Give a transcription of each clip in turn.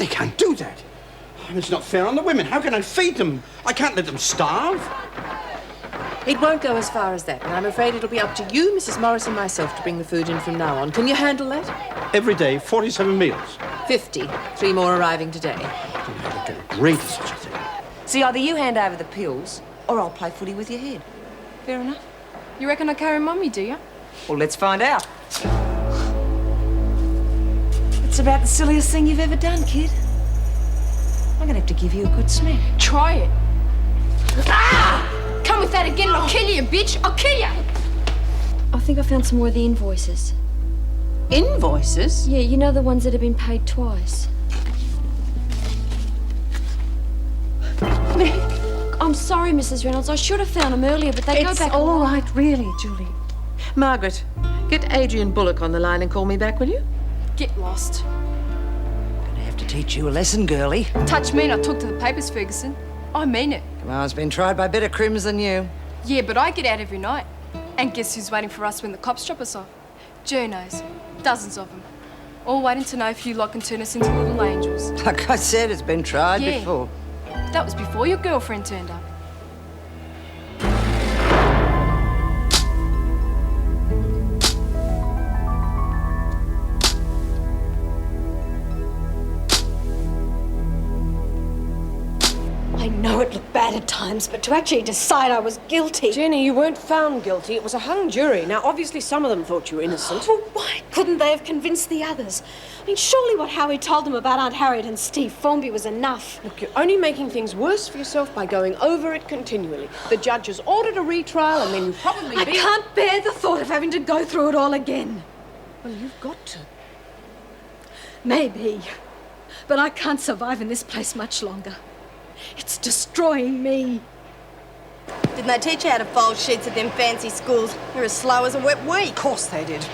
They can't do that. It's not fair on the women. How can I feed them? I can't let them starve. It won't go as far as that, and I'm afraid it'll be up to you, Mrs. Morris, and myself to bring the food in from now on. Can you handle that? Every day, 47 meals. 50. 3 more arriving today. I don't know how to agree to such a thing. See, either you hand over the pills, or I'll play footy with your head. Fair enough? You reckon I carry Mummy, do you? Well, let's find out. It's about the silliest thing you've ever done, kid. I'm gonna have to give you a good smack. Try it. Ah! Come with that again and I'll kill you, bitch! I'll kill you! I think I found some more of the invoices. Invoices? Yeah, you know the ones that have been paid twice. I'm sorry, Mrs. Reynolds. I should have found them earlier, but they go back. It's all right, really, Julie. Margaret, get Adrian Bullock on the line and call me back, will you? Get lost. Gonna have to teach you a lesson, girlie. Touch me and I'll talk to the papers, Ferguson. I mean it. I've been tried by better crims than you. Yeah, but I get out every night. And guess who's waiting for us when the cops drop us off? Journos. Dozens of them. All waiting to know if you lot can turn us into little angels. Like I said, it's been tried before. That was before your girlfriend turned up. I know it looked bad at times, but to actually decide I was guilty... Jenny, you weren't found guilty. It was a hung jury. Now, obviously, some of them thought you were innocent. Well, why couldn't they have convinced the others? I mean, surely what Howie told them about Aunt Harriet and Steve Formby was enough. Look, you're only making things worse for yourself by going over it continually. The judge has ordered a retrial, and then you probably... I can't bear the thought of having to go through it all again. Well, you've got to. Maybe. But I can't survive in this place much longer. It's destroying me. Didn't they teach you how to fold sheets at them fancy schools? You're as slow as a wet week. Of course they did.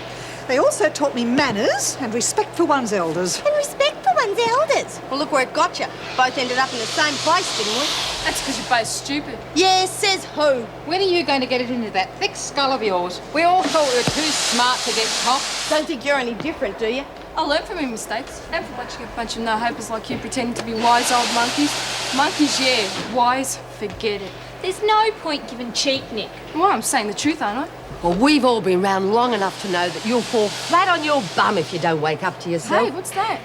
They also taught me manners and respect for one's elders. And respect for one's elders. Well, look where it got you. Both ended up in the same place, didn't we? That's because you're both stupid. Yeah, says who? When are you going to get it into that thick skull of yours? We all thought we were too smart to get caught. Don't think you're any different, do you? I learn from my mistakes. And from watching a bunch of no-hopers like you pretending to be wise old monkeys. Monkeys, yeah. Wise, forget it. There's no point giving cheek, Nick. Well, I'm saying the truth, aren't I? Well, we've all been round long enough to know that you'll fall flat on your bum if you don't wake up to yourself. Hey, what's that?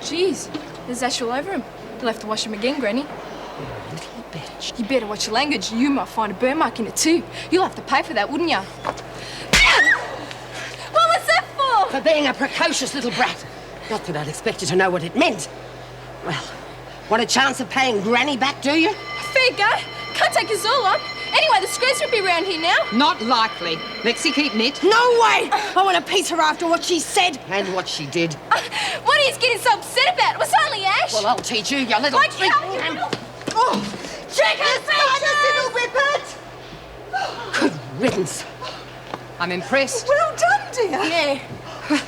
Jeez, there's ash all over him. You'll have to wash him again, Granny. Little bitch. You better watch your language. You might find a burn mark in it too. You'll have to pay for that, wouldn't you? What was that for? For being a precocious little brat. Not that I'd expect you to know what it meant. Well, want a chance of paying Granny back, do you? Fair go. Can't take us all on. Anyway, the screws would be around here now. Not likely. Lexie, keep knit. No way! I want a piece of her after what she said. And what she did. What are you getting so upset about? It was only ash. Well, I'll teach you, you little... Oh! Check us, Whippet! Good riddance. I'm impressed. Well done, dear. Yeah.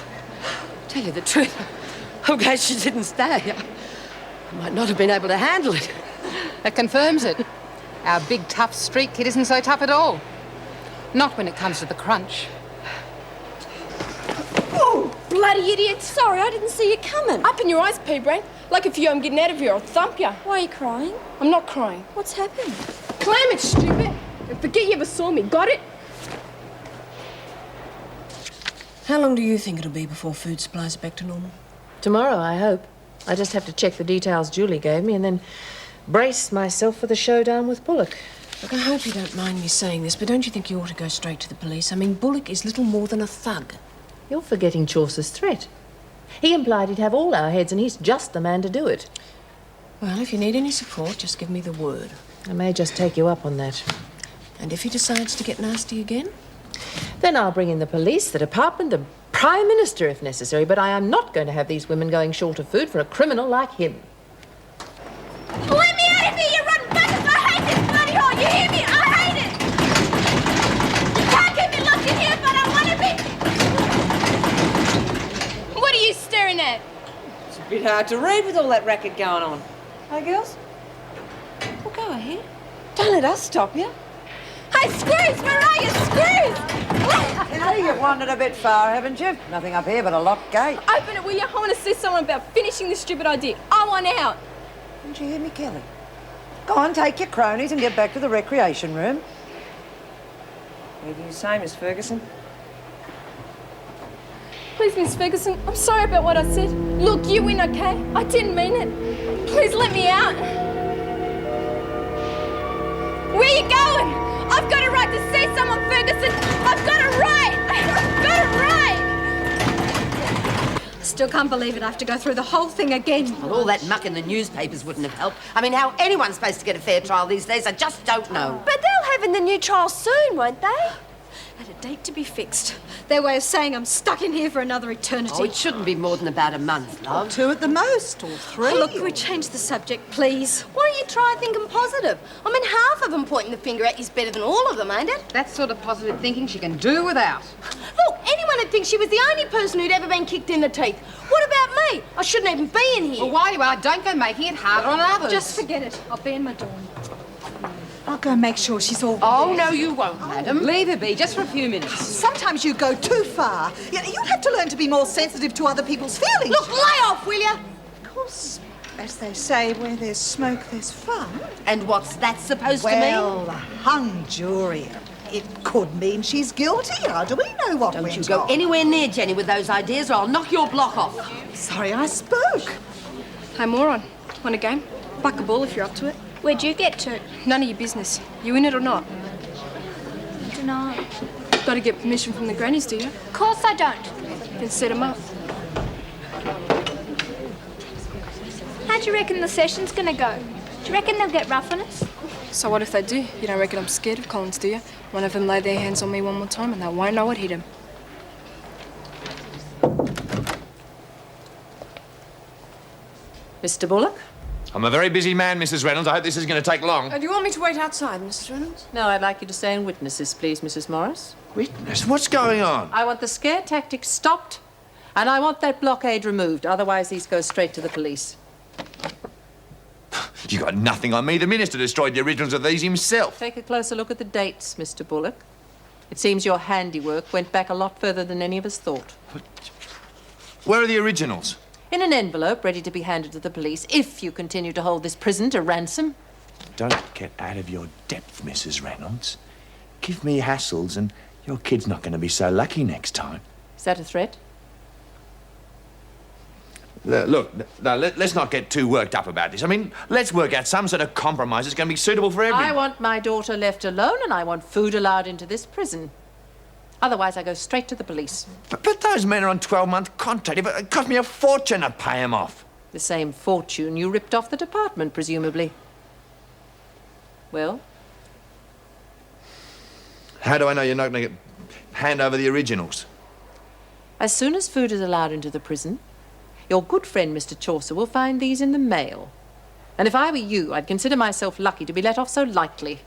Tell you the truth, I'm glad she didn't stay. I might not have been able to handle it. That confirms it. Our big, tough street kid isn't so tough at all. Not when it comes to the crunch. Oh, bloody idiot. Sorry, I didn't see you coming. Up in your eyes, Pea-Brain. Like if I'm getting out of here, I'll thump you. Why are you crying? I'm not crying. What's happened? Clam it, stupid. And forget you ever saw me. Got it? How long do you think it'll be before food supplies are back to normal? Tomorrow, I hope. I just have to check the details Julie gave me and then brace myself for the showdown with Bullock. Look, I hope you don't mind me saying this, but don't you think you ought to go straight to the police? I mean, Bullock is little more than a thug. You're forgetting Chaucer's threat. He implied he'd have all our heads, and he's just the man to do it. Well, if you need any support, just give me the word. I may just take you up on that. And if he decides to get nasty again? Then I'll bring in the police, the department, the Prime Minister if necessary, but I am not going to have these women going short of food for a criminal like him. Let me out of here, you rotten buggers! I hate this bloody hole! You hear me? I hate it! You can't keep me locked in here, but I want to be... What are you staring at? It's a bit hard to read with all that racket going on. Hey, girls? Well, go ahead. Don't let us stop you. Hey, Screws! Where are you, Screws? You know, you've wandered a bit far, haven't you? Nothing up here but a locked gate. Open it, will you? I want to see someone about finishing this stupid idea. I want out. Didn't you hear me, Kelly? Go on, take your cronies and get back to the recreation room. What do you say, Miss Ferguson? Please, Miss Ferguson, I'm sorry about what I said. Look, you win, okay? I didn't mean it. Please let me out. Where are you going? I've got a right to see someone, Ferguson. I've got a right. I've got a right. I still can't believe it. I have to go through the whole thing again. Well, all that muck in the newspapers wouldn't have helped. I mean, how anyone's supposed to get a fair trial these days, I just don't know. But they'll have in the new trial soon, won't they? At a date to be fixed. Their way of saying I'm stuck in here for another eternity. Oh, it shouldn't be more than about a month, love. 2 at the most, or 3. Oh, look, can we change the subject, please? Why don't you try thinking positive? I mean, half of them pointing the finger at you's better than all of them, ain't it? That sort of positive thinking she can do without. Look, anyone would think she was the only person who'd ever been kicked in the teeth. What about me? I shouldn't even be in here. Well, while you are, don't go making it harder on others. Just forget it. I'll be in my dorm. I'll go make sure she's all... Oh, no, you won't, madam. Leave her be, just for a few minutes. Sometimes you go too far. You have to learn to be more sensitive to other people's feelings. Look, lay off, will you? Of course, as they say, where there's smoke, there's fun. And what's that supposed to Well, mean? hung jury. It could mean she's guilty. How do we know what Don't went you go on? anywhere near Jenny with those ideas or I'll knock your block off. Sorry I spoke. Hey, moron. Want a game? Buck a ball if you're up to it. Where'd you get to? None of your business. You in it or not? I don't know. Got to get permission from the grannies, do you? Of course I don't. Then set 'em up. How do you reckon the session's gonna go? Do you reckon they'll get rough on us? So what if they do? You don't reckon I'm scared of Collins, do you? One of them lay their hands on me one more time and they won't know what hit him. Mr. Bullock? I'm a very busy man, Mrs. Reynolds. I hope this isn't going to take long. Do you want me to wait outside, Mrs. Reynolds? No, I'd like you to stay in witnesses, please, Mrs. Morris. Witness? What's going on? I want the scare tactics stopped, and I want that blockade removed. Otherwise, these go straight to the police. You got nothing on me. The minister destroyed the originals of these himself. Take a closer look at the dates, Mr. Bullock. It seems your handiwork went back a lot further than any of us thought. Where are the originals? In an envelope ready to be handed to the police if you continue to hold this prison to ransom. Don't get out of your depth, Mrs. Reynolds. Give me hassles and your kid's not going to be so lucky next time. Is that a threat? Look, let's not get too worked up about this. I mean, let's work out some sort of compromise that's going to be suitable for everyone. I want my daughter left alone and I want food allowed into this prison. Otherwise, I go straight to the police. But those men are on 12-month contract. It cost me a fortune to pay them off. The same fortune you ripped off the department, presumably. Well? How do I know you're not going to hand over the originals? As soon as food is allowed into the prison, your good friend, Mr. Chaucer, will find these in the mail. And if I were you, I'd consider myself lucky to be let off so lightly.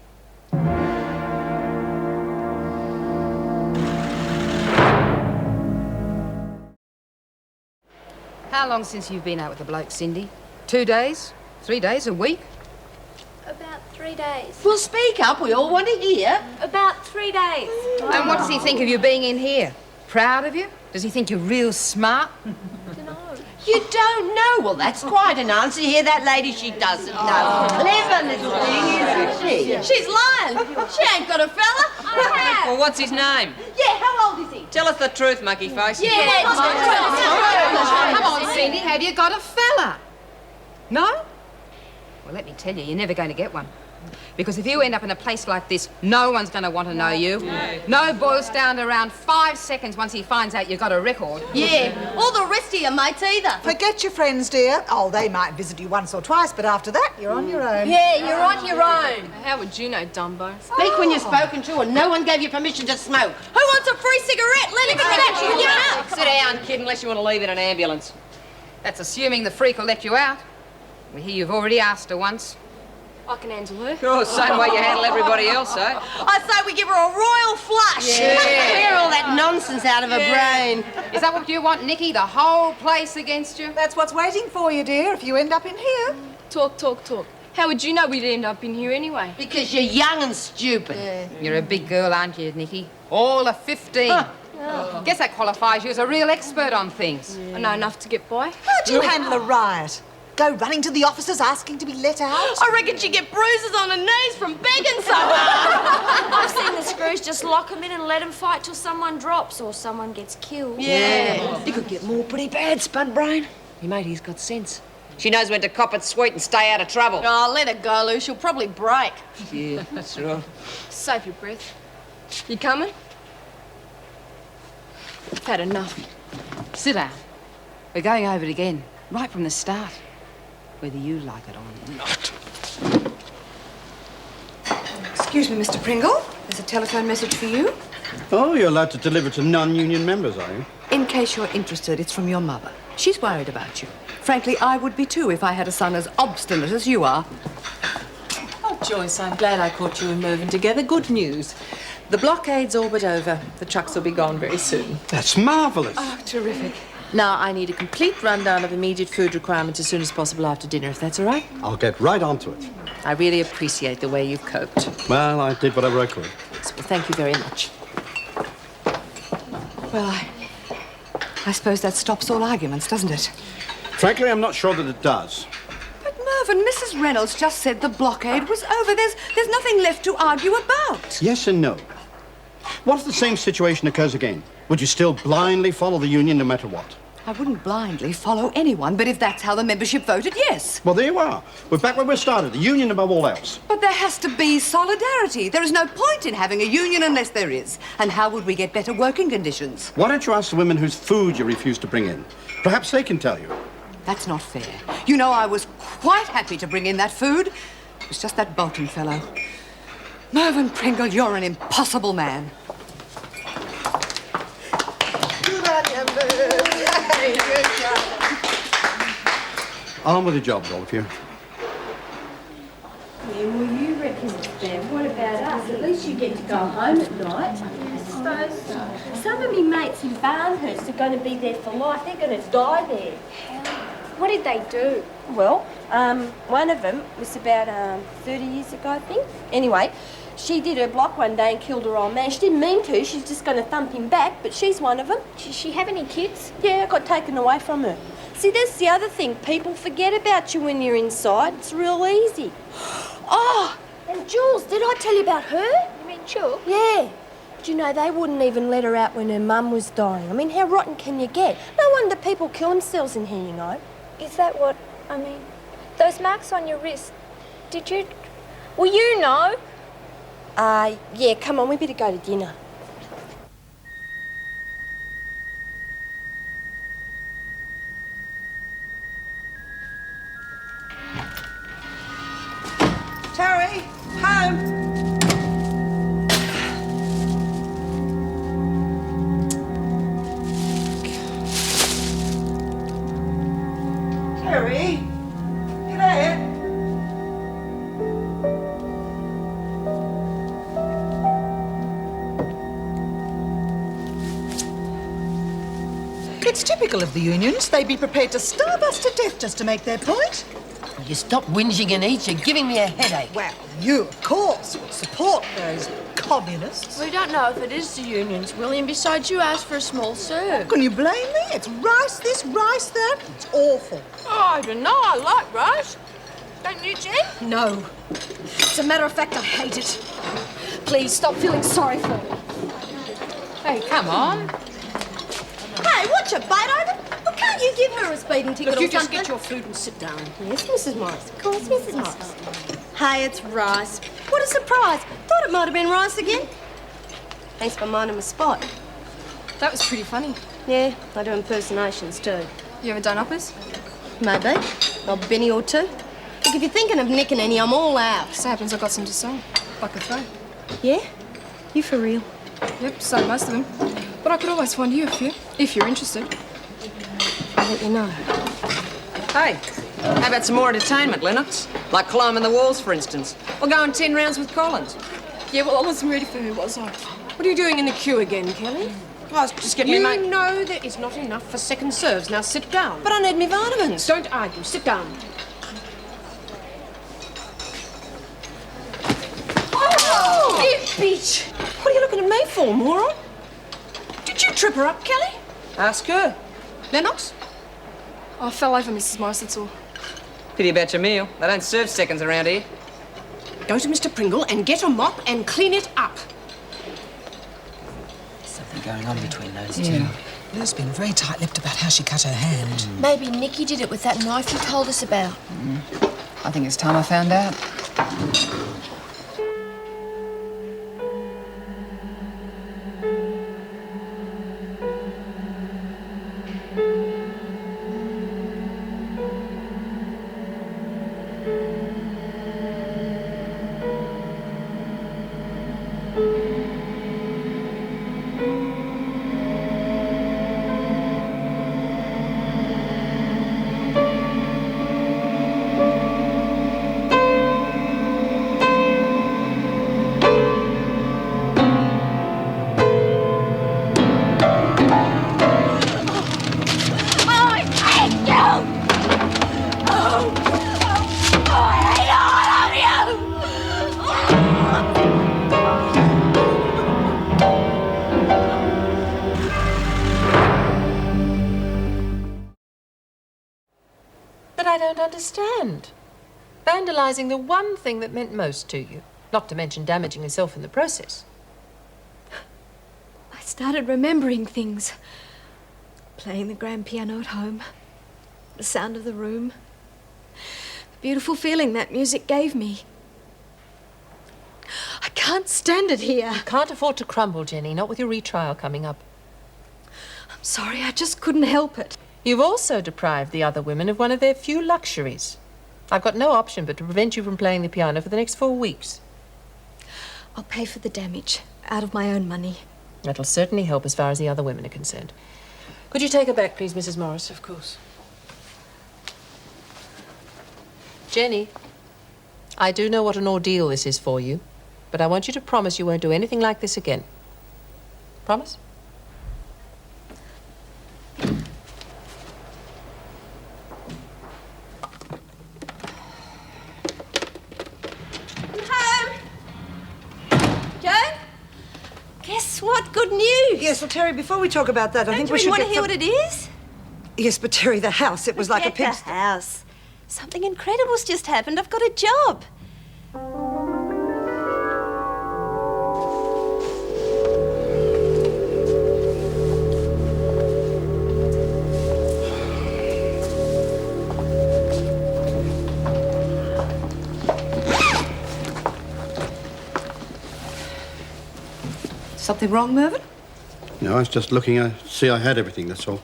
How long since you've been out with the bloke, Cindy? 2 days? 3 days? A week? About 3 days. Well, speak up. We all want to hear. About 3 days. And what does he think of you being in here? Proud of you? Does he think you're real smart? You don't know? Well, that's quite an answer. You hear that, lady? She doesn't know. Clever little thing, isn't she? She's lying. She ain't got a fella. I have. Well, what's his name? Yeah, how old is he? Tell us the truth, monkey face. Yeah, Come on, Cindy, have you got a fella? No? Well, let me tell you, you're never going to get one. Because if you end up in a place like this, no one's going to want to know you. No boy'll stand around 5 seconds once he finds out you've got a record. Yeah, all the rest of your mates either. Forget your friends, dear. Oh, they might visit you once or twice, but after that, you're on your own. Yeah, you're on your own. How would you know, Dumbo? Speak when you're spoken to and no one gave you permission to smoke. Who wants a free cigarette? Let him catch you. Sit down, kid, unless you want to leave in an ambulance. That's assuming the freak will let you out. We hear you've already asked her once. I can handle her. Oh, same way you handle everybody else, eh? I say we give her a royal flush. Clear all that nonsense out of her brain. Is that what you want, Nicky? The whole place against you? That's what's waiting for you, dear, if you end up in here. Talk. How would you know we'd end up in here anyway? Because you're young and stupid. Yeah. You're a big girl, aren't you, Nicky? All of 15. Oh. Guess that qualifies you as a real expert on things. Yeah. I know enough to get by. How'd you handle a riot? Go running to the officers asking to be let out? I reckon she'd get bruises on her knees from begging so hard. I've seen the screws just lock them in and let them fight till someone drops or someone gets killed. Yeah. You could get more pretty bad, Spudbrain. Your mate, he's got sense. She knows when to cop it sweet and stay out of trouble. Oh, let her go, Lou. She'll probably break. Yeah, that's right. Save your breath. You coming? I've had enough. Sit down. We're going over it again, right from the start. Whether you like it or not. Excuse me, Mr. Pringle. There's a telephone message for you. Oh, you're allowed to deliver to non-union members, are you? In case you're interested, it's from your mother. She's worried about you. Frankly, I would be too if I had a son as obstinate as you are. Oh, Joyce, I'm glad I caught you and Mervyn together. Good news. The blockade's all but over. The trucks will be gone very soon. That's marvellous. Oh, terrific. Now, I need a complete rundown of immediate food requirements as soon as possible after dinner, if that's all right. I'll get right onto it. I really appreciate the way you've coped. Well, I did whatever I could. Well, thank you very much. Well, I suppose that stops all arguments, doesn't it? Frankly, I'm not sure that it does. But Mervyn, Mrs. Reynolds just said the blockade was over. There's nothing left to argue about. Yes and no. What if the same situation occurs again? Would you still blindly follow the union no matter what? I wouldn't blindly follow anyone, but if that's how the membership voted, yes. Well, there you are. We're back where we started, the union above all else. But there has to be solidarity. There is no point in having a union unless there is. And how would we get better working conditions? Why don't you ask the women whose food you refuse to bring in? Perhaps they can tell you. That's not fair. You know, I was quite happy to bring in that food. It was just that Bolton fellow. Mervyn Pringle, you're an impossible man. On with the jobs, all of you. Yeah, well, you reckon, Bev. What about us? At least you get to go home at night. I suppose so. Some of me mates in Barnhurst are going to be there for life. They're going to die there. What did they do? Well, one of them was about 30 years ago, I think. Anyway, she did her block one day and killed her old man. She didn't mean to. She's just going to thump him back, but she's one of them. Does she have any kids? Yeah, got taken away from her. See, that's the other thing. People forget about you when you're inside. It's real easy. Oh, and Jules, did I tell you about her? You mean Jules? Yeah. Do you know, they wouldn't even let her out when her mum was dying. I mean, how rotten can you get? No wonder people kill themselves in here, you know. Is that what, I mean, those marks on your wrist, did you, well, you know. Yeah, come on, we better go to dinner. Terry, home. Terry, you there? It's typical of the unions. They'd be prepared to starve us to death just to make their point. Will you stop whinging and eat? You're giving me a headache. Well, you, of course, would support those communists. We don't know if it is the unions, Willie, and besides, you asked for a small serve. Can you blame me? It's rice this, rice that. It's awful. Oh, I don't know. I like rice. Don't you, Jen? No. As a matter of fact, I hate it. Please, stop feeling sorry for me. Hey, come on. Hey, what's your bait over? Well, can't you give her a speeding ticket Look, or you just something? get your food and sit down. Yes, Mrs. Morris. Of course, Mrs. Morris. Hey, it's rice. What a surprise. Thought it might have been rice again. Thanks for minding my spot. That was pretty funny. Yeah, I do impersonations too. You ever done uppers? Maybe. A Benny or two. Look, if you're thinking of nicking any, I'm all out. Just happens I've got some to sell. Like a throw. Yeah? You for real? Yep, so most of them. But I could always find you if you're interested. I'll let you know. Hey, how about some more entertainment, Lennox? Like climbing the walls, for instance. Or going 10 rounds with Collins. Yeah, well, I wasn't ready for her, was I? What are you doing in the queue again, Kelly? I was just getting You me mate. know there is not enough for second serves. Now sit down. But I need me vitamins. Don't argue. Sit down. bitch! What are you looking at me for, moron? Did you trip her up, Kelly? Ask her. Lennox? I fell over, Mrs. Morris, that's all. Pity about your meal. They don't serve seconds around here. Go to Mr. Pringle and get a mop and clean it up. There's something going on between those two. Lou's been very tight-lipped about how she cut her hand. Maybe Nicky did it with that knife you told us about. I think it's time I found out. Understand. Vandalising the one thing that meant most to you, not to mention damaging yourself in the process. I started remembering things. Playing the grand piano at home. The sound of the room. The beautiful feeling that music gave me. I can't stand it here. You can't afford to crumble, Jenny, not with your retrial coming up. I'm sorry, I just couldn't help it. You've also deprived the other women of one of their few luxuries. I've got no option but to prevent you from playing the piano for the next 4 weeks. I'll pay for the damage out of my own money. That'll certainly help as far as the other women are concerned. Could you take her back, please, Mrs. Morris? Of course. Jenny, I do know what an ordeal this is for you, but I want you to promise you won't do anything like this again. Promise? Guess what? Good news! Yes, well, Terry, before we talk about that, I think we should want get to hear what it is? Yes, but Terry, the house, it was like a Forget pigsty. the house. Something incredible's just happened. I've got a job. Something wrong, Mervyn? No, I was just looking to see I had everything, that's all.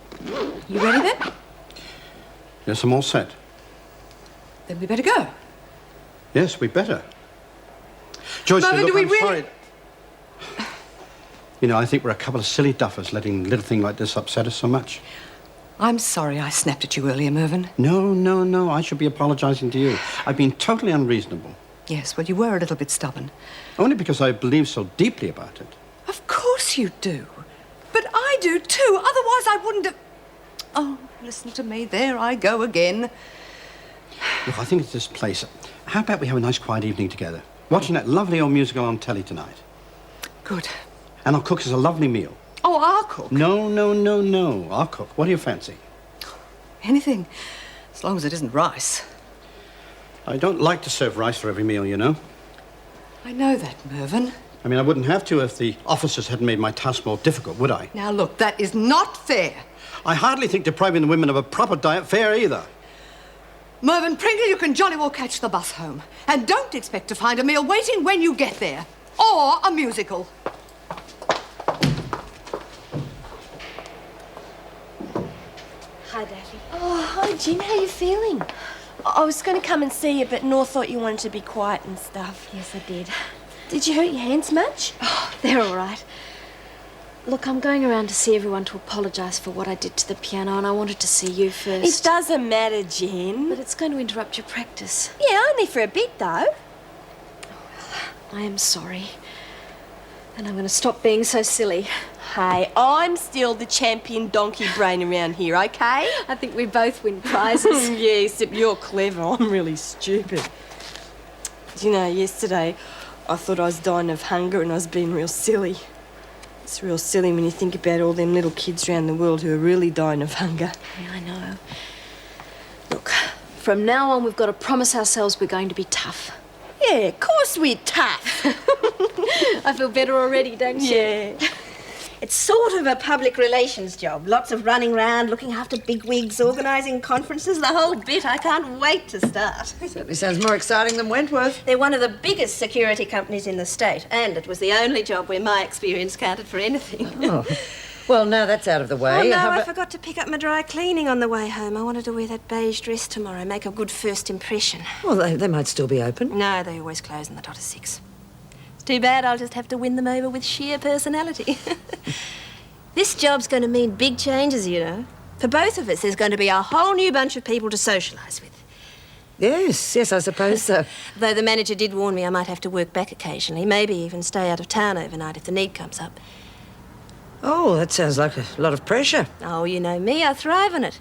You ready then? Yes, I'm all set. Then we better go. Yes, we better. Joyce, Mervyn, look, do we I'm really... sorry. You know, I think we're a couple of silly duffers letting a little thing like this upset us so much. I'm sorry I snapped at you earlier, Mervyn. No. I should be apologising to you. I've been totally unreasonable. Yes, well, you were a little bit stubborn. Only because I believe so deeply about it. Of course you do. But I do too. Otherwise I wouldn't have... Oh, listen to me. There I go again. Look, I think it's this place. How about we have a nice quiet evening together? Watching that lovely old musical on telly tonight. Good. And I'll cook us a lovely meal. Oh, I'll cook? No. I'll cook. What do you fancy? Anything. As long as it isn't rice. I don't like to serve rice for every meal, you know. I know that, Mervyn. I mean, I wouldn't have to if the officers hadn't made my task more difficult, would I? Now, look, that is not fair. I hardly think depriving the women of a proper diet fair either. Mervyn Pringle, you can jolly well catch the bus home. And don't expect to find a meal waiting when you get there. Or a musical. Hi, Daphne. Oh, hi, Jim. How you feeling? I was going to come and see you, but Nora thought you wanted to be quiet and stuff. Yes, I did. Did you hurt your hands much? Oh, they're all right. Look, I'm going around to see everyone to apologise for what I did to the piano, and I wanted to see you first. It doesn't matter, Jen. But it's going to interrupt your practice. Yeah, only for a bit, though. I am sorry. And I'm going to stop being so silly. Hey, I'm still the champion donkey brain around here, okay? I think we both win prizes. Yeah, except you're clever. I'm really stupid. Do you know, yesterday I thought I was dying of hunger and I was being real silly. It's real silly when you think about all them little kids around the world who are really dying of hunger. Yeah, I know. Look, from now on, we've got to promise ourselves we're going to be tough. Yeah, of course we're tough. I feel better already, don't you? Yeah. It's sort of a public relations job. Lots of running around, looking after bigwigs, organising conferences, the whole bit. I can't wait to start. Certainly sounds more exciting than Wentworth. They're one of the biggest security companies in the state, and it was the only job where my experience counted for anything. Oh. Well, now that's out of the way. Oh, no, I forgot to pick up my dry cleaning on the way home. I wanted to wear that beige dress tomorrow, make a good first impression. Well, they might still be open. No, they always close on the dot of 6. It's too bad I'll just have to win them over with sheer personality. This job's going to mean big changes, you know. For both of us, there's going to be a whole new bunch of people to socialise with. Yes, I suppose so. Though the manager did warn me I might have to work back occasionally, maybe even stay out of town overnight if the need comes up. Oh, that sounds like a lot of pressure. Oh, you know me, I thrive on it.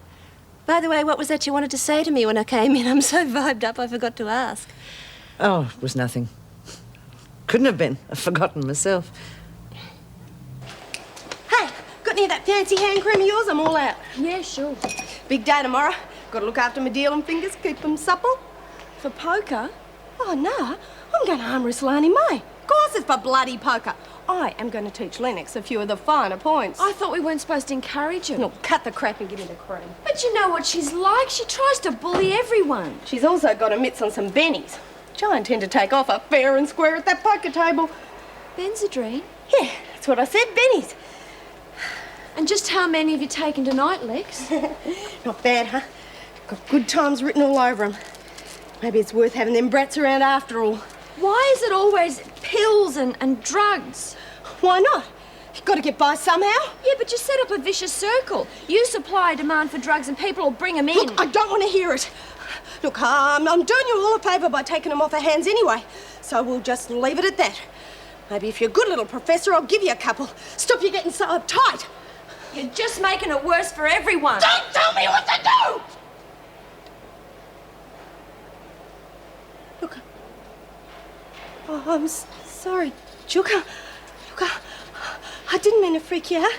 By the way, what was that you wanted to say to me when I came in? I'm so vibed up I forgot to ask. Oh, it was nothing. Couldn't have been. I've forgotten myself. Hey, got any of that fancy hand cream of yours? I'm all out. Yeah, sure. Big day tomorrow. Got to look after my dealing fingers, keep them supple. For poker? Oh, no. I'm going to arm wrestle Auntie May. Of course it's for bloody poker. I am going to teach Lennox a few of the finer points. I thought we weren't supposed to encourage her. No, cut the crap and give me the cream. But you know what she's like. She tries to bully everyone. She's also got her mitts on some bennies, which I intend to take off her fair and square at that poker table. Benzodrine? Yeah, that's what I said, bennies. And just how many have you taken tonight, Lex? Not bad, huh? Got good times written all over them. Maybe it's worth having them brats around after all. Why is it always pills and drugs? Why not? You've got to get by somehow. Yeah, but you set up a vicious circle. You supply a demand for drugs and people will bring them in. Look, I don't want to hear it. Look, I'm doing you all a favour by taking them off her hands anyway, so we'll just leave it at that. Maybe if you're a good little professor, I'll give you a couple. Stop you getting so uptight. You're just making it worse for everyone. Don't tell me what to do! Look, oh, I'm sorry, Chuka. Look, I didn't mean to freak you out.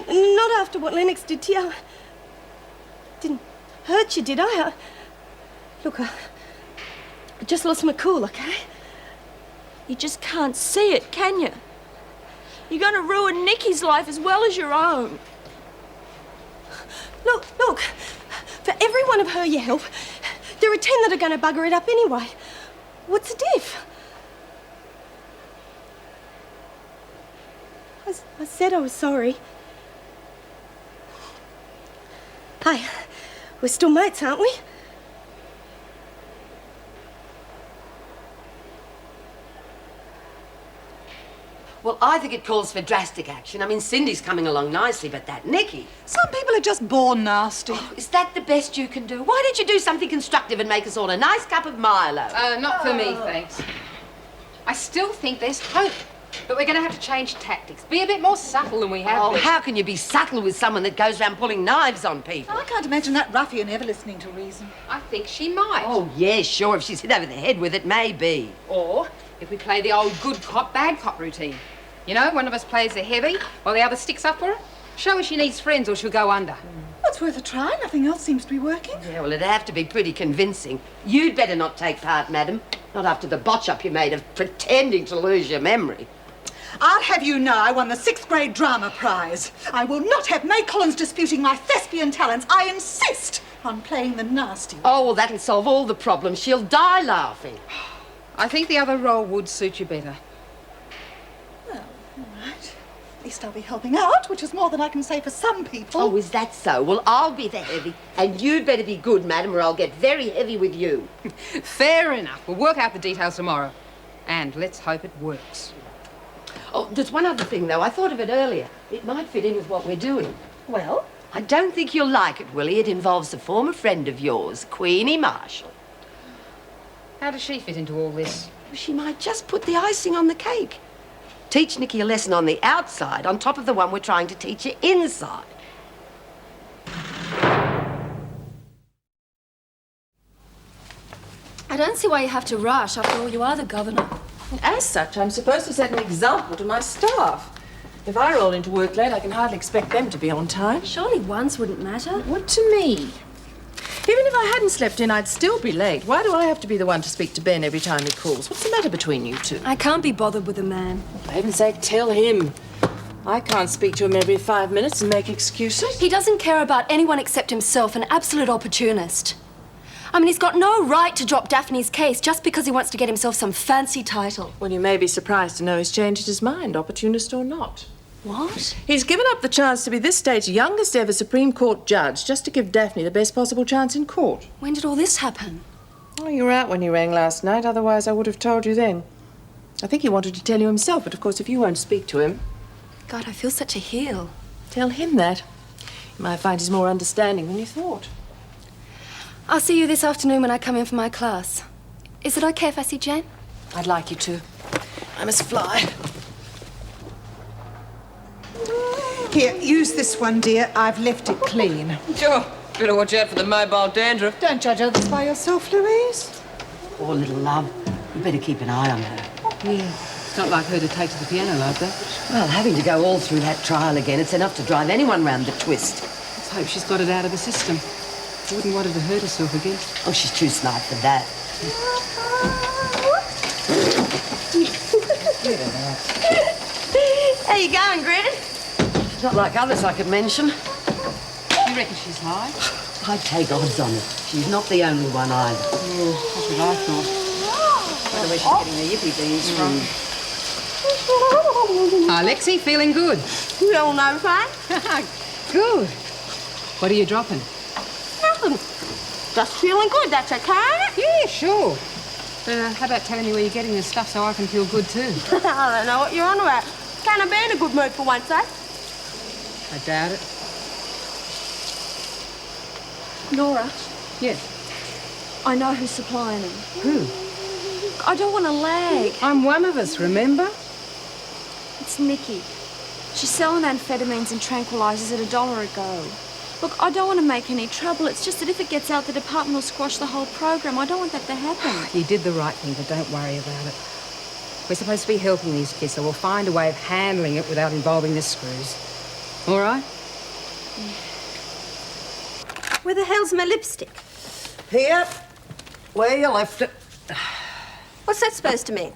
Not after what Lennox did to you. Didn't hurt you, did I? Look, I just lost my cool, okay? You just can't see it, can you? You're going to ruin Nikki's life as well as your own. Look, for every one of her you help, there are 10 that are going to bugger it up anyway. What's the diff? I said I was sorry. Hey, we're still mates, aren't we? Well, I think it calls for drastic action. I mean, Cindy's coming along nicely, but that Nikki... Some people are just born nasty. Oh, is that the best you can do? Why don't you do something constructive and make us all a nice cup of Milo? Not for me, thanks. I still think there's hope, but we're going to have to change tactics. Be a bit more subtle than we have been. How can you be subtle with someone that goes around pulling knives on people? I can't imagine that ruffian ever listening to reason. I think she might. Oh, yeah, sure. If she's hit over the head with it, maybe. Or if we play the old good cop, bad cop routine. You know, one of us plays the heavy while the other sticks up for her. Show her she needs friends or she'll go under. Well, it's worth a try. Nothing else seems to be working. Yeah, well, it'd have to be pretty convincing. You'd better not take part, madam. Not after the botch-up you made of pretending to lose your memory. I'll have you know I won the 6th grade drama prize. I will not have May Collins disputing my thespian talents. I insist on playing the nasty one. Oh, well, that'll solve all the problems. She'll die laughing. I think the other role would suit you better. Well, all right. At least I'll be helping out, which is more than I can say for some people. Oh, is that so? Well, I'll be the heavy, and you'd better be good, madam, or I'll get very heavy with you. Fair enough. We'll work out the details tomorrow. And let's hope it works. Oh, there's one other thing, though. I thought of it earlier. It might fit in with what we're doing. Well? I don't think you'll like it, Willie. It involves a former friend of yours, Queenie Marshall. How does she fit into all this? She might just put the icing on the cake. Teach Nikki a lesson on the outside on top of the one we're trying to teach her inside. I don't see why you have to rush. After all, you are the governor. As such, I'm supposed to set an example to my staff. If I roll into work late, I can hardly expect them to be on time. Surely once wouldn't matter. What to me? Even if I hadn't slept in, I'd still be late. Why do I have to be the one to speak to Ben every time he calls? What's the matter between you two? I can't be bothered with a man. For heaven's sake, tell him. I can't speak to him every 5 minutes and make excuses. He doesn't care about anyone except himself, an absolute opportunist. I mean, he's got no right to drop Daphne's case just because he wants to get himself some fancy title. Well, you may be surprised to know he's changed his mind, opportunist or not. What? He's given up the chance to be this state's youngest ever Supreme Court judge just to give Daphne the best possible chance in court. When did all this happen? Oh, you were out when you rang last night, otherwise I would have told you then. I think he wanted to tell you himself, but of course if you won't speak to him... God, I feel such a heel. Tell him that. You might find he's more understanding than you thought. I'll see you this afternoon when I come in for my class. Is it okay if I see Jane? I'd like you to. I must fly. Here, use this one, dear. I've left it clean. Sure. Better watch out for the mobile dandruff. Don't judge others by yourself, Louise. Poor little love. You better keep an eye on her. Yeah. It's not like her to take to the piano like that. Well, having to go all through that trial again, it's enough to drive anyone round the twist. Let's hope she's got it out of the system. I wouldn't want her to hurt herself again. Oh, she's too smart for that. How you going, Granny? Not like others I could mention. You reckon she's high? I'd take odds on it. She's not the only one either. Yeah, that's what I thought. I wonder where she's getting her yippee beans from. Hi, Lexie, feeling good? You all know, right? Good. What are you dropping? Nothing. Just feeling good, that's okay? Yeah, sure. But how about telling me where you're getting this stuff so I can feel good too? I don't know what you're on about. Can't I be in a good mood for once, eh? I doubt it. Nora, Yes. I know who's supplying them. Who? I don't want to lag. I'm one of us, remember? It's Nikki. She's selling amphetamines and tranquilizers at $1 a go. Look, I don't want to make any trouble. It's just that if it gets out, the department will squash the whole program. I don't want that to happen. You did the right thing, but don't worry about it. We're supposed to be helping these kids, so we'll find a way of handling it without involving the screws. All right? Where the hell's my lipstick? Here, where you left it. What's that supposed to mean?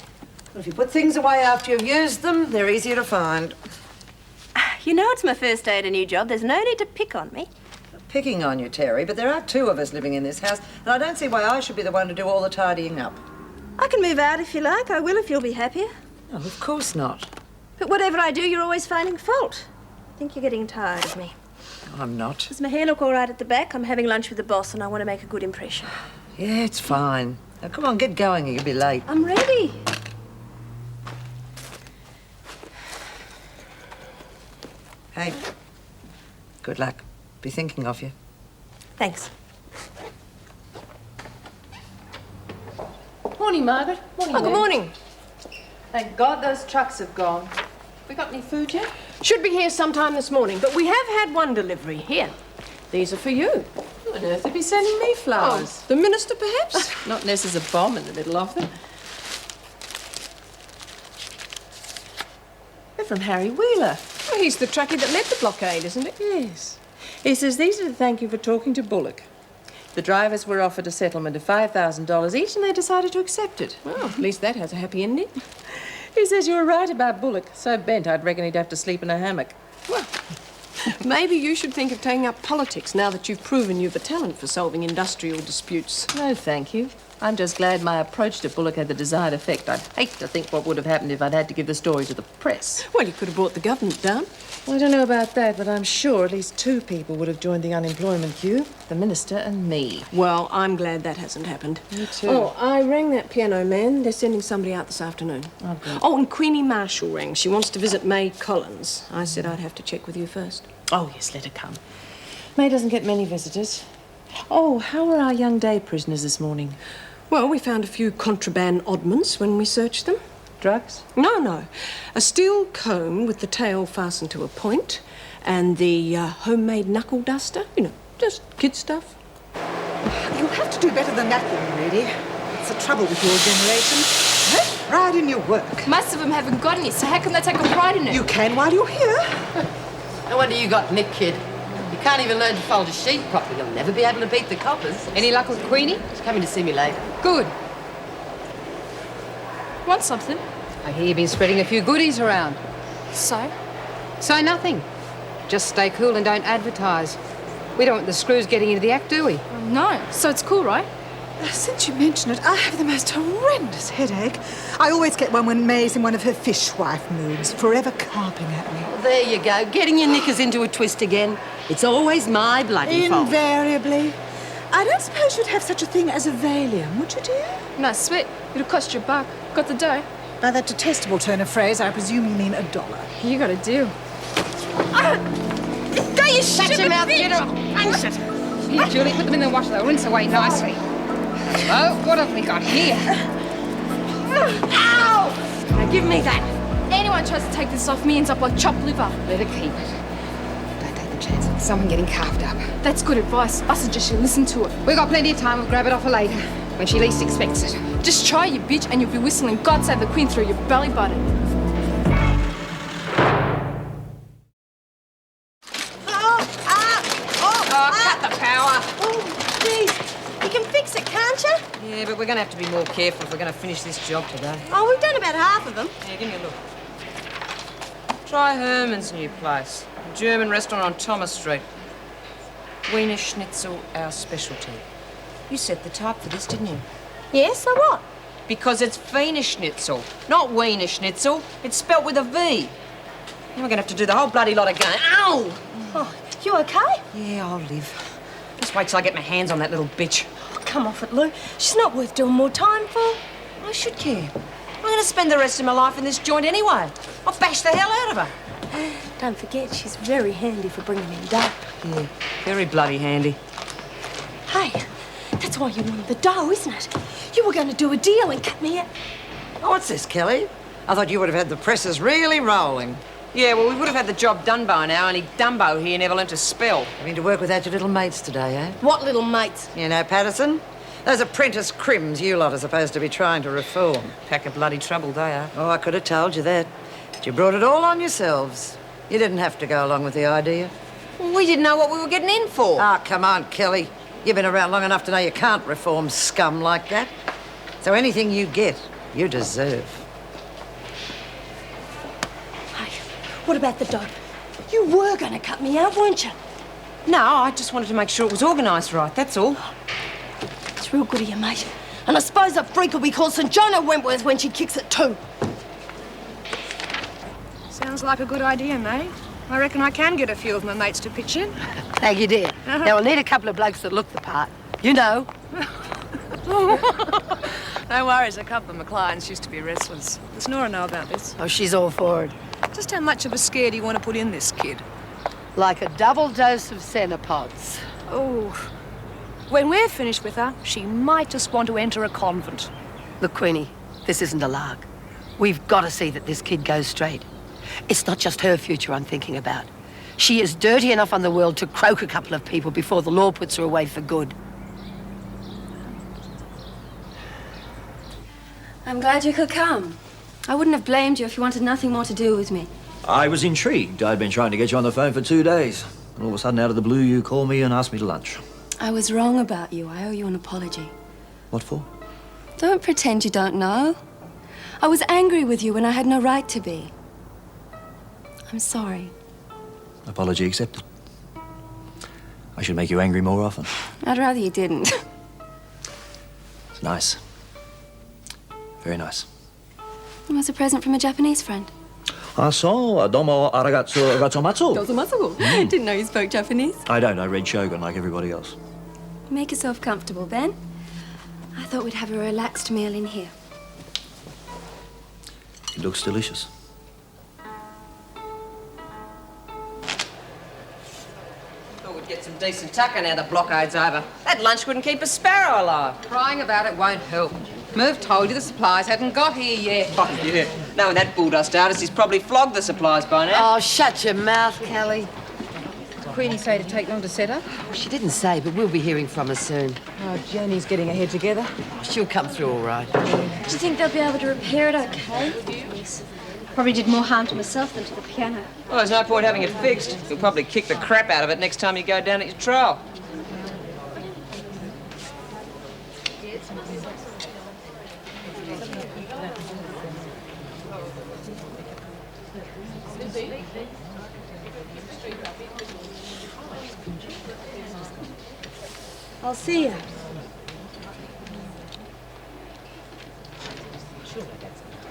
If you put things away after you've used them, they're easier to find. You know it's my first day at a new job. There's no need to pick on me. Picking on you, Terry, but there are two of us living in this house, and I don't see why I should be the one to do all the tidying up. I can move out if you like. I will if you'll be happier. Oh, of course not. But whatever I do, you're always finding fault. I think you're getting tired of me. I'm not. Does my hair look all right at the back? I'm having lunch with the boss and I want to make a good impression. Yeah, it's fine. Now, come on, get going or you'll be late. I'm ready. Hey, good luck. Be thinking of you. Thanks. Morning, Margaret. Morning, Oh, good morning. Thank God those trucks have gone. We got any food yet? Should be here sometime this morning, but we have had one delivery. Here. These are for you. Who on earth would be sending me flowers? Oh, the minister, perhaps? Not unless there's a bomb in the middle of them. They're from Harry Wheeler. Well, he's the truckie that led the blockade, isn't it? Yes. He says these are to thank you for talking to Bullock. The drivers were offered a settlement of $5,000 each and they decided to accept it. Well, at least that has a happy ending. He says you were right about Bullock. So bent I'd reckon he'd have to sleep in a hammock. Well, maybe you should think of taking up politics now that you've proven you've a talent for solving industrial disputes. No, thank you. I'm just glad my approach to Bullock had the desired effect. I'd hate to think what would have happened if I'd had to give the story to the press. Well, you could have brought the government down. Well, I don't know about that, but I'm sure at least two people would have joined the unemployment queue. The minister and me. Well, I'm glad that hasn't happened. Me too. Oh, I rang that piano man. They're sending somebody out this afternoon. Oh, good. Oh, and Queenie Marshall rang. She wants to visit May Collins. I said I'd have to check with you first. Oh, yes, let her come. May doesn't get many visitors. Oh, how were our young day prisoners this morning? Well, we found a few contraband oddments when we searched them. Drugs? No. A steel comb with the tail fastened to a point and the homemade knuckle duster. You know, just kid stuff. You'll have to do better than that, young lady. It's the trouble with your generation. Take pride in your work. Most of them haven't got any, so how can they take a pride in it? You can while you're here. No wonder you got Nick, kid. You can't even learn to fold a sheet properly. You'll never be able to beat the coppers. Any luck with Queenie? She's coming to see me later. Good. Want something? I hear you've been spreading a few goodies around. So? So nothing. Just stay cool and don't advertise. We don't want the screws getting into the act, do we? No. So it's cool, right? Since you mention it, I have the most horrendous headache. I always get one when May's in one of her fishwife moods, forever carping at me. Well, there you go, getting your knickers into a twist again. It's always my bloody fault. Invariably. I don't suppose you'd have such a thing as a Valium, would you, dear? No, sweat. It'll cost you $1. Got the dough? By that detestable turn of phrase, I presume you mean $1. You got a deal. Go, you shut your mouth, General. Punch it. Here, Julie, put them in the wash. They'll rinse away nicely. Oh, what have we got here? Ow! Now give me that. Anyone tries to take this off me ends up like chopped liver. Let her keep it. Don't take the chance of someone getting carved up. That's good advice. I suggest you listen to it. We've got plenty of time. We'll grab it off her later, when she least expects it. Just try, you bitch, and you'll be whistling God Save the Queen through your belly button. Cut the power. Oh, geez. You can fix it, can't you? Yeah, but we're going to have to be more careful if we're going to finish this job today. Oh, we've done about half of them. Yeah, give me a look. Try Herman's new place. A German restaurant on Thomas Street. Wiener Schnitzel, our specialty. You set the type for this, didn't you? Yes, so what? Because it's Wiener Schnitzel, not Wiener Schnitzel. It's spelt with a V. Now we're going to have to do the whole bloody lot again. Ow! Oh, you okay? Yeah, I'll live. Just wait till I get my hands on that little bitch. Oh, come off it, Lou. She's not worth doing more time for. I should care. I'm going to spend the rest of my life in this joint anyway. I'll bash the hell out of her. Don't forget, she's very handy for bringing in dough. Yeah, very bloody handy. Hey, that's why you wanted the dough, isn't it? You were going to do a deal and cut me out. Oh, what's this, Kelly? I thought you would have had the presses really rolling. Yeah, well, we would have had the job done by now, only Dumbo here never learnt to spell. Having to work without your little mates today, eh? What little mates? You know, Patterson? Those apprentice crims you lot are supposed to be trying to reform. Pack of bloody trouble, they are. Oh, I could have told you that. But you brought it all on yourselves. You didn't have to go along with the idea. We didn't know what we were getting in for. Ah, come on, Kelly. You've been around long enough to know you can't reform scum like that. So anything you get, you deserve. Hey, what about the dough? You were going to cut me out, weren't you? No, I just wanted to make sure it was organised right, that's all. It's real good of you, mate. And I suppose that freak will be called St. John of Wentworth when she kicks it too. Sounds like a good idea, May. I reckon I can get a few of my mates to pitch in. Thank you, dear. Now, we'll need a couple of blokes that look the part. You know. No worries, a couple of my clients used to be wrestlers. Does Nora know about this? Oh, she's all for it. Just how much of a scare do you want to put in this kid? Like a double dose of Cenopods. Oh. When we're finished with her, she might just want to enter a convent. Look, Queenie, this isn't a lark. We've got to see that this kid goes straight. It's not just her future I'm thinking about. She is dirty enough on the world to croak a couple of people before the law puts her away for good. I'm glad you could come. I wouldn't have blamed you if you wanted nothing more to do with me. I was intrigued. I'd been trying to get you on the phone for 2 days. And all of a sudden, out of the blue, you call me and ask me to lunch. I was wrong about you. I owe you an apology. What for? Don't pretend you don't know. I was angry with you when I had no right to be. I'm sorry. Apology accepted. I should make you angry more often. I'd rather you didn't. It's nice. Very nice. It was a present from a Japanese friend. Ah, so, domo arigatsu gozaimasu. Dozomatsu. Didn't know you spoke Japanese. I don't. I read Shogun like everybody else. Make yourself comfortable, Ben. I thought we'd have a relaxed meal in here. It looks delicious. Thought we'd get some decent tucker now the blockade's over. That lunch wouldn't keep a sparrow alive. Crying about it won't help. Merv told you the supplies hadn't got here yet. Oh, yeah. Knowing that bulldust artist, he's probably flogged the supplies by now. Oh, shut your mouth, Kelly. Queenie say to take long to set up? Well, she didn't say, but we'll be hearing from her soon. Oh, Jani's getting her head together. She'll come through all right. Do you think they'll be able to repair it okay? Yes. Probably did more harm to myself than to the piano. Well, there's no point having it fixed. You'll probably kick the crap out of it next time you go down at your trial. I'll see you.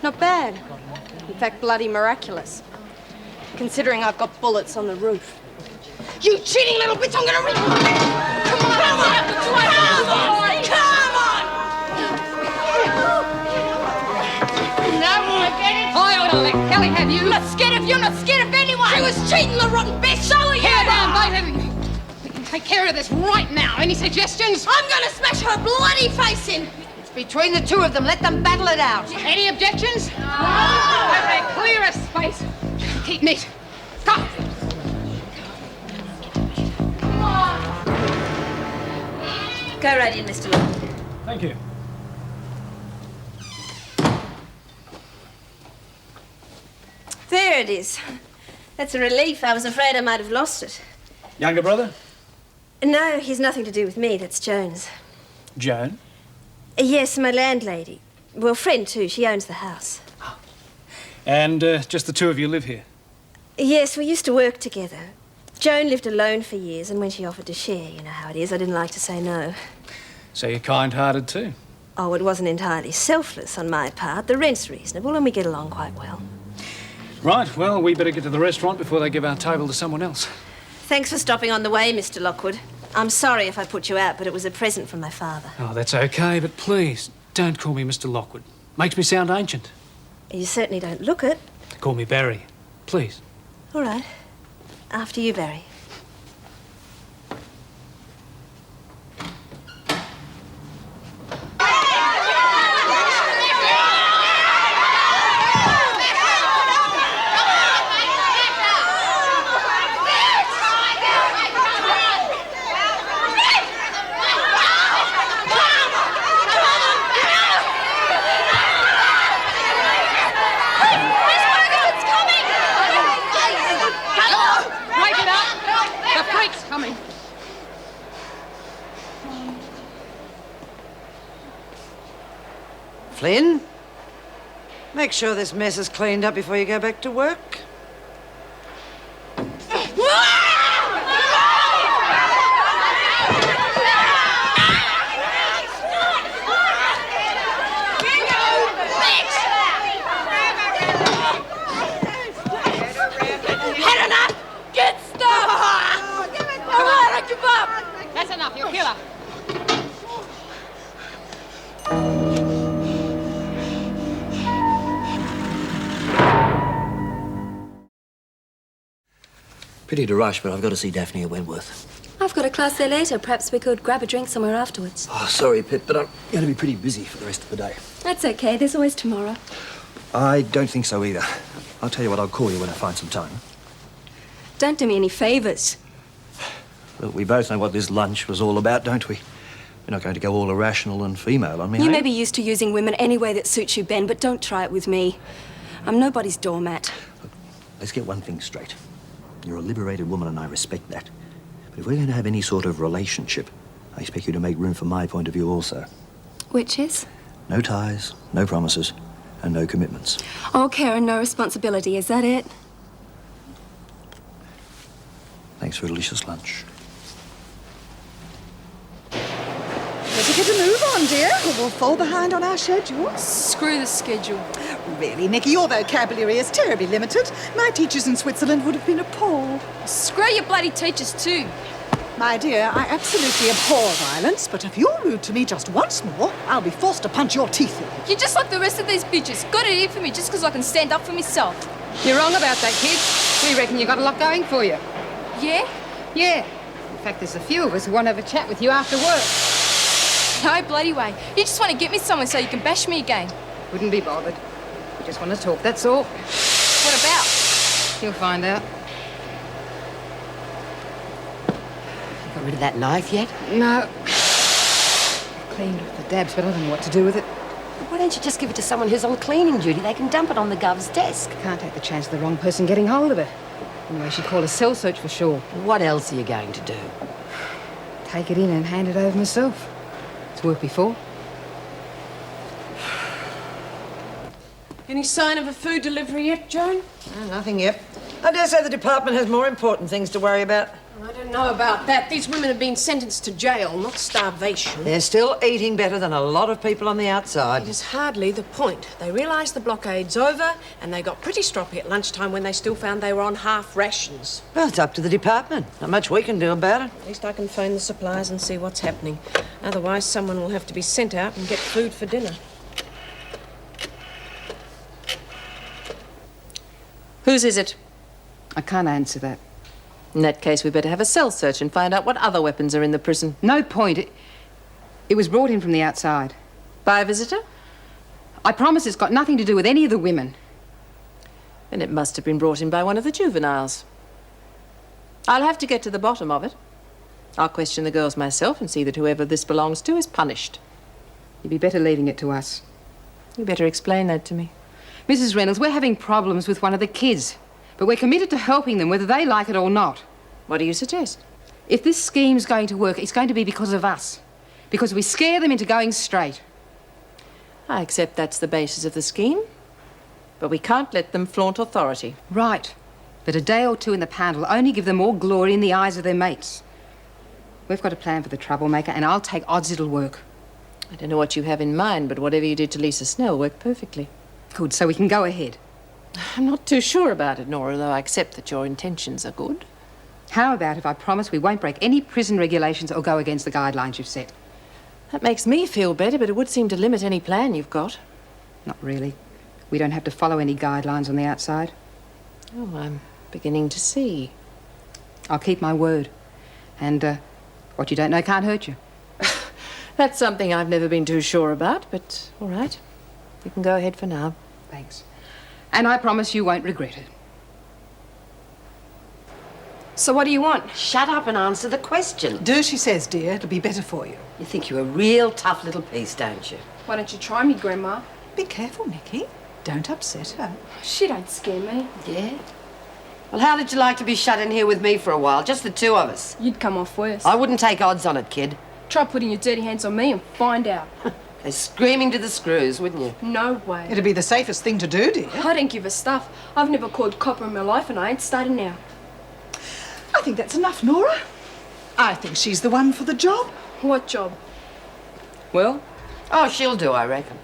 Not bad. In fact, bloody miraculous. Considering I've got bullets on the roof. You cheating little bitch, I'm gonna rip... Come on! Come on! No, I get it! I ought to let Kelly have you! I'm not scared of you, I'm not scared of anyone! She was cheating, the rotten bitch! So are you! Here down, both of you! We can take care of this right now. Any suggestions? I'm gonna smash her bloody face in! It's between the two of them. Let them battle it out. Any objections? No! Okay, clear a space. Keep neat. Go! Go right in, Mr. Lockwood. Thank you. There it is. That's a relief. I was afraid I might have lost it. Younger brother? No, he's nothing to do with me. That's Joan's. Joan? Yes, my landlady. Well, friend too. She owns the house. And just the two of you live here? Yes, we used to work together. Joan lived alone for years, and when she offered to share, you know how it is, I didn't like to say no. So you're kind-hearted too? Oh, it wasn't entirely selfless on my part. The rent's reasonable, and we get along quite well. Right, well, we better get to the restaurant before they give our table to someone else. Thanks for stopping on the way, Mr. Lockwood. I'm sorry if I put you out, but it was a present from my father. Oh, that's okay, but please, don't call me Mr. Lockwood. Makes me sound ancient. You certainly don't look it. Call me Barry, please. All right. After you, Barry. Flynn, make sure this mess is cleaned up before you go back to work. Had enough! Get stuff! Come on, I give up! That's enough, you'll kill her. Pity to rush, but I've got to see Daphne at Wentworth. I've got a class there later. Perhaps we could grab a drink somewhere afterwards. Oh, sorry, Pip, but I'm going to be pretty busy for the rest of the day. That's okay. There's always tomorrow. I don't think so either. I'll tell you what, I'll call you when I find some time. Don't do me any favours. Look, we both know what this lunch was all about, don't we? We're not going to go all irrational and female on me, You eh? may be used to using women any way that suits you, Ben, but don't try it with me. I'm nobody's doormat. Look, let's get one thing straight. You're a liberated woman and I respect that. But if we're going to have any sort of relationship, I expect you to make room for my point of view also. Which is? No ties, no promises, and no commitments. All care and no responsibility, is that it? Thanks for a delicious lunch. Better get a move on, dear, or we'll fall behind on our schedule. Screw the schedule. Really, Nikki, your vocabulary is terribly limited. My teachers in Switzerland would have been appalled. Screw your bloody teachers too. My dear, I absolutely abhor violence, but if you're rude to me just once more, I'll be forced to punch your teeth in. You're just like the rest of these bitches. Got it in for me just because I can stand up for myself. You're wrong about that, kid. We reckon you got a lot going for you. Yeah? Yeah. In fact, there's a few of us who want to have a chat with you after work. No bloody way. You just want to get me somewhere so you can bash me again. Wouldn't be bothered. We just want to talk, that's all. What about? You'll find out. rid of that knife yet? No. I've cleaned off the dabs, but I don't know what to do with it. Why don't you just give it to someone who's on cleaning duty? They can dump it on the gov's desk. Can't take the chance of the wrong person getting hold of it. Anyway, she'd call a cell search for sure. What else are you going to do? Take it in and hand it over myself. It's worked before. Any sign of a food delivery yet, Joan? Nothing yet. I dare say the department has more important things to worry about. I don't know about that. These women have been sentenced to jail, not starvation. They're still eating better than a lot of people on the outside. It is hardly the point. They realise the blockade's over, and they got pretty stroppy at lunchtime when they still found they were on half rations. Well, it's up to the department. Not much we can do about it. At least I can phone the suppliers and see what's happening. Otherwise, someone will have to be sent out and get food for dinner. Whose is it? I can't answer that. In that case, we better have a cell search and find out what other weapons are in the prison. No point. It was brought in from the outside. By a visitor? I promise it's got nothing to do with any of the women. Then it must have been brought in by one of the juveniles. I'll have to get to the bottom of it. I'll question the girls myself and see that whoever this belongs to is punished. You'd be better leaving it to us. You better explain that to me. Mrs. Reynolds, we're having problems with one of the kids, but we're committed to helping them whether they like it or not. What do you suggest? If this scheme's going to work, it's going to be because of us. Because we scare them into going straight. I accept that's the basis of the scheme, but we can't let them flaunt authority. Right. But a day or two in the pound will only give them more glory in the eyes of their mates. We've got a plan for the troublemaker, and I'll take odds it'll work. I don't know what you have in mind, but whatever you did to Lisa Snell worked perfectly. Good, so we can go ahead. I'm not too sure about it, Nora, though I accept that your intentions are good. How about if I promise we won't break any prison regulations or go against the guidelines you've set? That makes me feel better, but it would seem to limit any plan you've got. Not really. We don't have to follow any guidelines on the outside. Oh, I'm beginning to see. I'll keep my word. And what you don't know can't hurt you. That's something I've never been too sure about, but all right. You can go ahead for now. Thanks. And I promise you won't regret it. So what do you want? Shut up and answer the question. Do as she says, dear. It'll be better for you. You think you're a real tough little piece, don't you? Why don't you try me, Grandma? Be careful, Nicky. Don't upset her. She don't scare me. Yeah? Well, how did you like to be shut in here with me for a while? Just the two of us. You'd come off worse. I wouldn't take odds on it, kid. Try putting your dirty hands on me and find out. They're screaming to the screws, wouldn't you? No way. It'd be the safest thing to do, dear. I don't give a stuff. I've never called copper in my life and I ain't starting now. I think that's enough, Nora. I think she's the one for the job. What job? Well? Oh, she'll do, I reckon.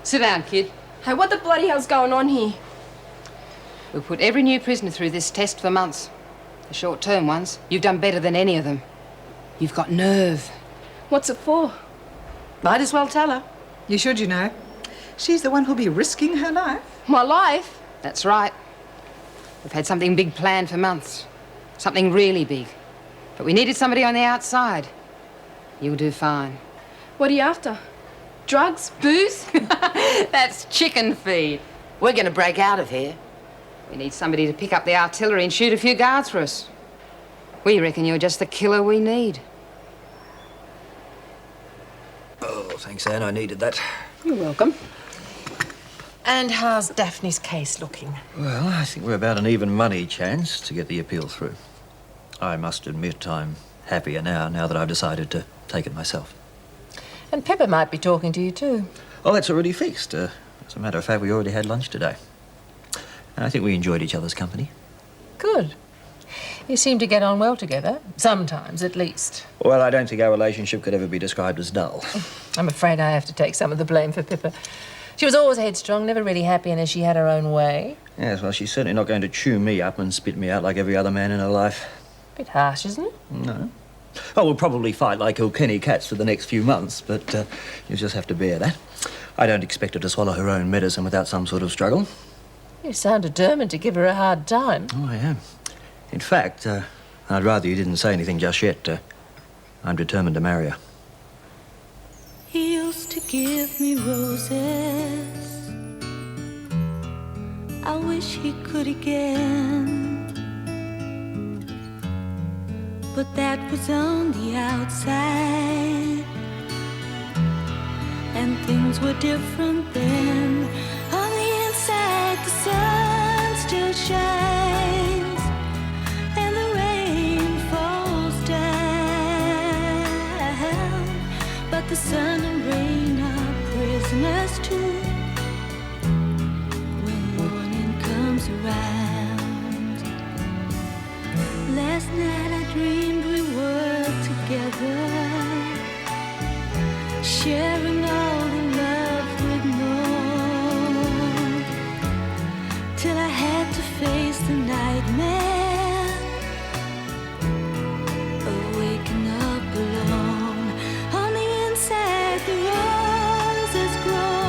Sit down, kid. Hey, what the bloody hell's going on here? We've put every new prisoner through this test for months. The short-term ones. You've done better than any of them. You've got nerve. What's it for? Might as well tell her. You should, you know. She's the one who'll be risking her life. My life? That's right. We've had something big planned for months. Something really big. But we needed somebody on the outside. You'll do fine. What are you after? Drugs? Booze? That's chicken feed. We're going to break out of here. We need somebody to pick up the artillery and shoot a few guards for us. We reckon you're just the killer we need. Oh, thanks, Anne. I needed that. You're welcome. And how's Daphne's case looking? Well, I think we're about an even money chance to get the appeal through. I must admit I'm happier now that I've decided to take it myself. And Pippa might be talking to you too. Oh, that's already fixed. As a matter of fact, we already had lunch today. And I think we enjoyed each other's company. Good. You seem to get on well together. Sometimes, at least. Well, I don't think our relationship could ever be described as dull. I'm afraid I have to take some of the blame for Pippa. She was always headstrong, never really happy unless she had her own way. Yes, well, she's certainly not going to chew me up and spit me out like every other man in her life. Bit harsh, isn't it? No. Oh, we'll probably fight like Kilkenny cats for the next few months, but you'll just have to bear that. I don't expect her to swallow her own medicine without some sort of struggle. You sound determined to give her a hard time. Oh, I am. In fact, I'd rather you didn't say anything just yet. I'm determined to marry her. He used to give me roses. I wish he could again. but that was on the outside. And things were different then. On the inside, the sun still shines, and the rain falls down. But the sun and rain are prisoners too when morning comes around. Last night I dreamed we were together, sharing all the love we'd known, till I had to face the nightmare of waking up alone. On the inside, the roses grow.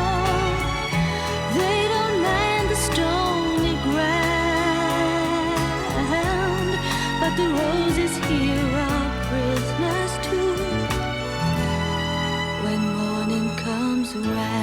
They don't mind the stony ground, but the roses here are prisoners too when morning comes around.